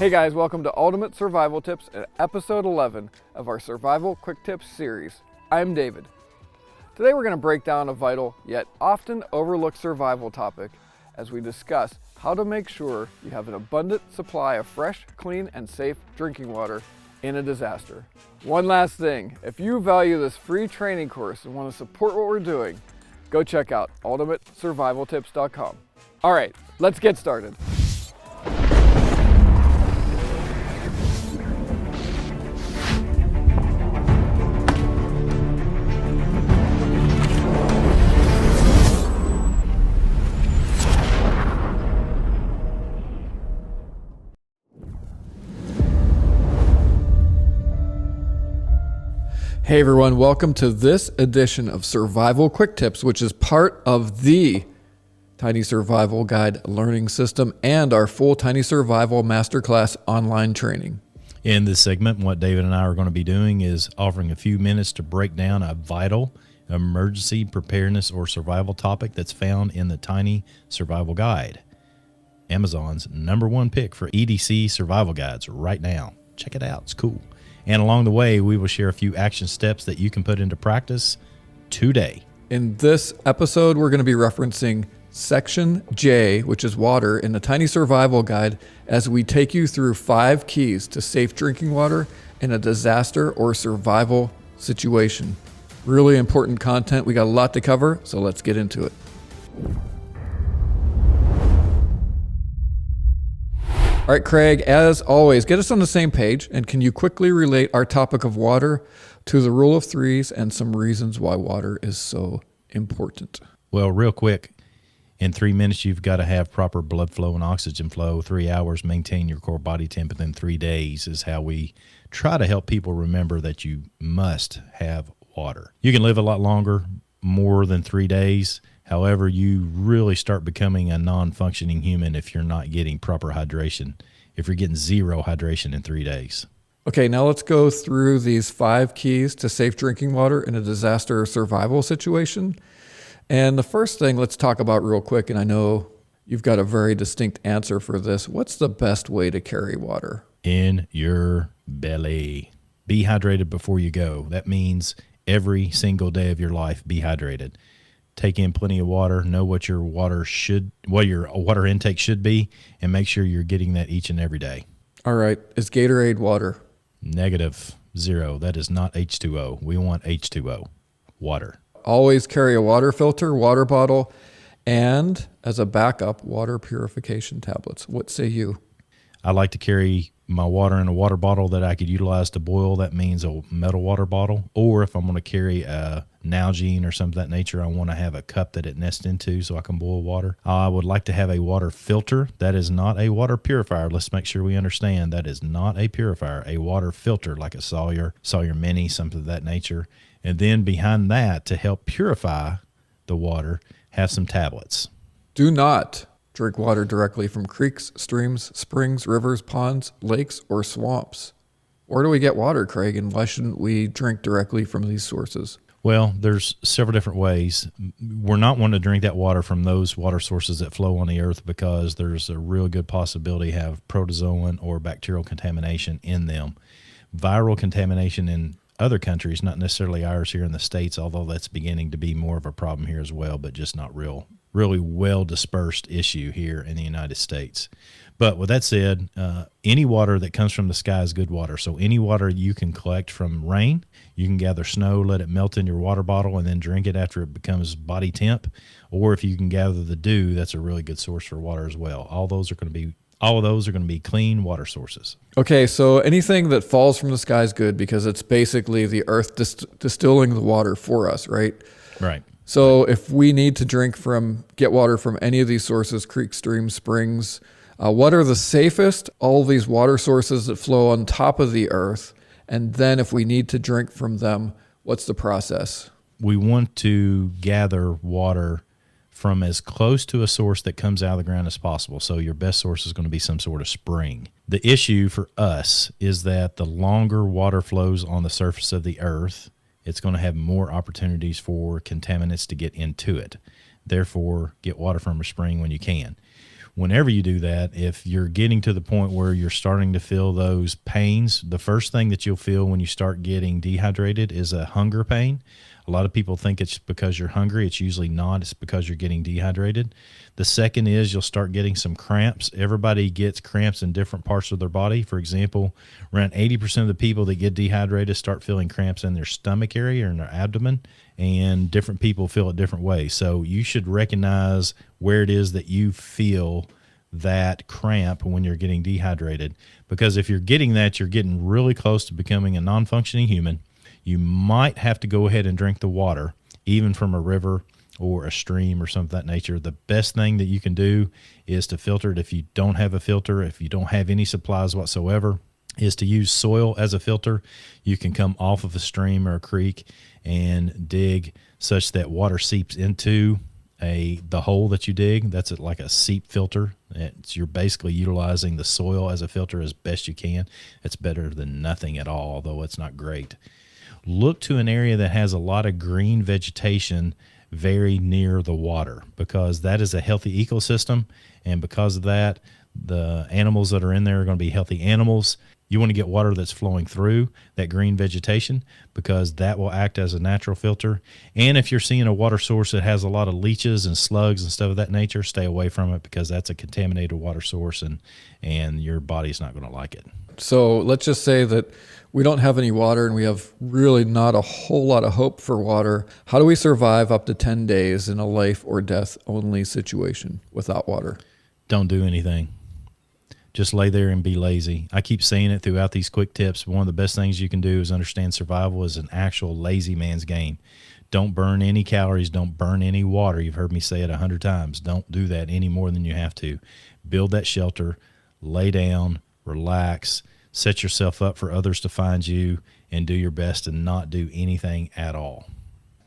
Hey guys, welcome to Ultimate Survival Tips and episode 11 of our Survival Quick Tips series. I'm David. Today we're going to break down a vital yet often overlooked survival topic as we discuss how to make sure you have an abundant supply of fresh, clean, and safe drinking water in a disaster. One last thing, if you value this free training course and want to support what we're doing, go check out ultimatesurvivaltips.com. All right, let's get started. Hey everyone, welcome to this edition of Survival Quick Tips, which is part of the Tiny Survival Guide learning system and our full Tiny Survival Masterclass online training. In this segment, what David and I are going to be doing is offering a few minutes to break down a vital emergency preparedness or survival topic that's found in the Tiny Survival Guide, Amazon's #1 pick for EDC survival guides right now. Check it out, it's cool. And along the way, we will share a few action steps that you can put into practice today. In this episode, we're going to be referencing Section J, which is water, in the Tiny Survival Guide as we take you through 5 keys to safe drinking water in a disaster or survival situation. Really important content. We got a lot to cover, so let's get into it. All right, Craig, as always, get us on the same page, and can you quickly relate our topic of water to the rule of threes and some reasons why water is so important? Well, real quick, in 3 minutes, you've got to have proper blood flow and oxygen flow. 3 hours, maintain your core body temp, and then 3 days is how we try to help people remember that you must have water. You can live a lot longer, more than 3 days. However, you really start becoming a non-functioning human if you're not getting proper hydration, if you're getting zero hydration in 3 days. Okay, now let's go through these 5 keys to safe drinking water in a disaster or survival situation. And the first thing let's talk about real quick, and I know you've got a very distinct answer for this. What's the best way to carry water? In your belly. Be hydrated before you go. That means every single day of your life, be hydrated. Take in plenty of water, know what your water intake should be, and make sure you're getting that each and every day. All right. Is Gatorade water? Negative, 0. That is not H2O. We want H2O, water. Always carry a water filter, water bottle, and as a backup, water purification tablets. What say you? I like to carry my water in a water bottle that I could utilize to boil. That means a metal water bottle. Or if I'm going to carry a Nalgene or something of that nature, I want to have a cup that it nests into so I can boil water. I would like to have a water filter. That is not a water purifier. Let's make sure we understand that is not a purifier. A water filter like a Sawyer Mini, something of that nature. And then behind that, to help purify the water, have some tablets. Do not drink water directly from creeks, streams, springs, rivers, ponds, lakes, or swamps. Where do we get water, Craig, and why shouldn't we drink directly from these sources? Well, there's several different ways. We're not wanting to drink that water from those water sources that flow on the earth because there's a real good possibility to have protozoan or bacterial contamination in them. Viral contamination in other countries, not necessarily ours here in the States, although that's beginning to be more of a problem here as well, but just not really well dispersed issue here in the United States. But with that said, any water that comes from the sky is good water. So any water you can collect from rain, you can gather snow, let it melt in your water bottle, and then drink it after it becomes body temp. Or if you can gather the dew, that's a really good source for water as well. All of those are going to be clean water sources. Okay, so anything that falls from the sky is good because it's basically the earth distilling the water for us, right? Right. So if we need to get water from any of these sources, creeks, streams, springs, what are the safest? All these water sources that flow on top of the earth. And then if we need to drink from them, what's the process? We want to gather water from as close to a source that comes out of the ground as possible. So your best source is going to be some sort of spring. The issue for us is that the longer water flows on the surface of the earth, it's going to have more opportunities for contaminants to get into it. Therefore, get water from a spring when you can. whenever you do that, if you're getting to the point where you're starting to feel those pains, the first thing that you'll feel when you start getting dehydrated is a hunger pain. A lot of people think it's because you're hungry. It's usually not. It's because you're getting dehydrated. The second is you'll start getting some cramps. Everybody gets cramps in different parts of their body. For example, around 80% of the people that get dehydrated start feeling cramps in their stomach area or in their abdomen, and different people feel it different ways. So you should recognize where it is that you feel that cramp when you're getting dehydrated, because if you're getting that, you're getting really close to becoming a non-functioning human. You might have to go ahead and drink the water, even from a river or a stream or something of that nature. The best thing that you can do is to filter it. If you don't have a filter, if you don't have any supplies whatsoever, is to use soil as a filter. You can come off of a stream or a creek and dig such that water seeps into the hole that you dig. That's like a seep filter. You're basically utilizing the soil as a filter as best you can. It's better than nothing at all, although it's not great. Look to an area that has a lot of green vegetation very near the water, because that is a healthy ecosystem, and because of that, the animals that are in there are going to be healthy animals. You want to get water that's flowing through that green vegetation, because that will act as a natural filter. And if you're seeing a water source that has a lot of leeches and slugs and stuff of that nature, stay away from it, because that's a contaminated water source, and your body's not going to like it. So let's just say that we don't have any water and we have really not a whole lot of hope for water. How do we survive up to 10 days in a life or death only situation without water? Don't do anything. Just lay there and be lazy. I keep saying it throughout these quick tips. One of the best things you can do is understand survival is an actual lazy man's game. Don't burn any calories. Don't burn any water. You've heard me say it 100 times. Don't do that any more than you have to. Build that shelter, lay down, relax, set yourself up for others to find you, and do your best to not do anything at all.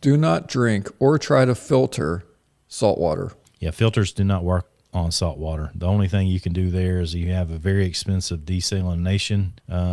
Do not drink or try to filter salt water. Yeah, filters do not work on salt water. The only thing you can do there is you have a very expensive desalination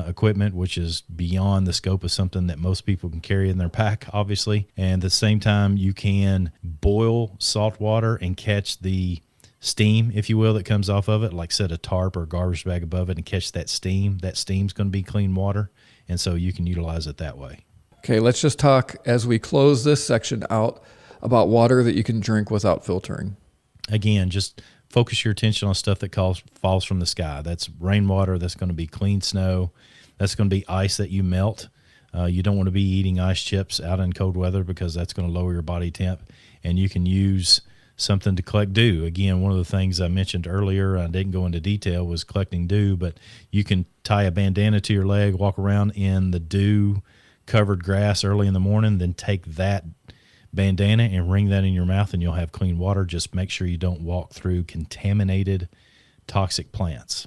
equipment, which is beyond the scope of something that most people can carry in their pack, obviously. And at the same time, you can boil salt water and catch the steam, if you will, that comes off of it, like set a tarp or a garbage bag above it and catch that steam. That steam's going to be clean water, and so you can utilize it that way. Okay, let's just talk as we close this section out about water that you can drink without filtering. Again, just focus your attention on stuff that falls from the sky. That's rainwater. That's going to be clean snow. That's going to be ice that you melt. You don't want to be eating ice chips out in cold weather, because that's going to lower your body temp. And you can use something to collect dew. Again, one of the things I mentioned earlier, I didn't go into detail, was collecting dew, but you can tie a bandana to your leg, walk around in the dew-covered grass early in the morning, then take that bandana and wring that in your mouth, and you'll have clean water. Just make sure you don't walk through contaminated, toxic plants.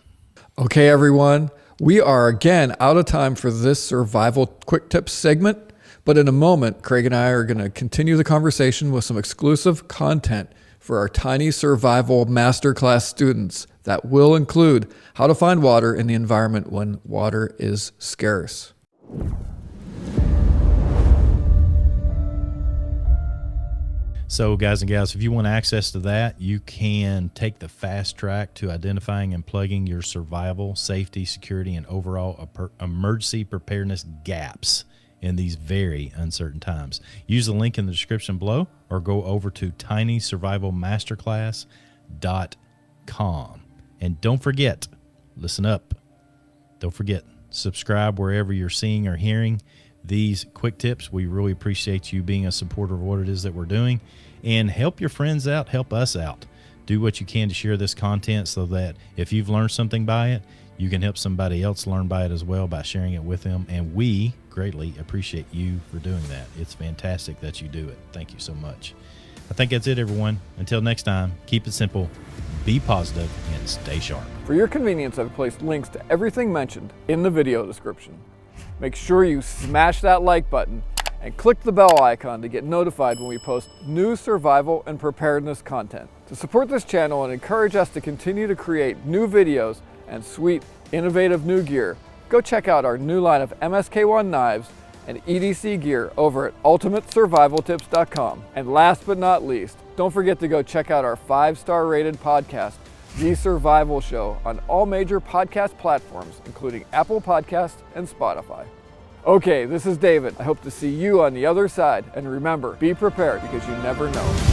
Okay, everyone, we are again out of time for this survival quick tips segment, but in a moment, Craig and I are going to continue the conversation with some exclusive content for our tiny survival masterclass students that will include how to find water in the environment when water is scarce. So guys and gals, if you want access to that, you can take the fast track to identifying and plugging your survival, safety, security, and overall emergency preparedness gaps in these very uncertain times. Use the link in the description below, or go over to tinysurvivalmasterclass.com. And don't forget, listen up, don't forget, subscribe wherever you're seeing or hearing these quick tips. We really appreciate you being a supporter of what it is that we're doing, and help your friends out, help us out. Do what you can to share this content, so that if you've learned something by it, you can help somebody else learn by it as well by sharing it with them. And we greatly appreciate you for doing that. It's fantastic that you do it. Thank you so much. I think that's it, everyone. Until next time, keep it simple, be positive, and stay sharp. For your convenience, I've placed links to everything mentioned in the video description. Make sure you smash that like button and click the bell icon to get notified when we post new survival and preparedness content. To support this channel and encourage us to continue to create new videos and sweet, innovative new gear, go check out our new line of MSK1 knives and EDC gear over at ultimatesurvivaltips.com. And last but not least, don't forget to go check out our 5-star rated podcast, The Survival Show on all major podcast platforms, including Apple Podcasts and Spotify. Okay, this is David. I hope to see you on the other side. And remember, be prepared because you never know.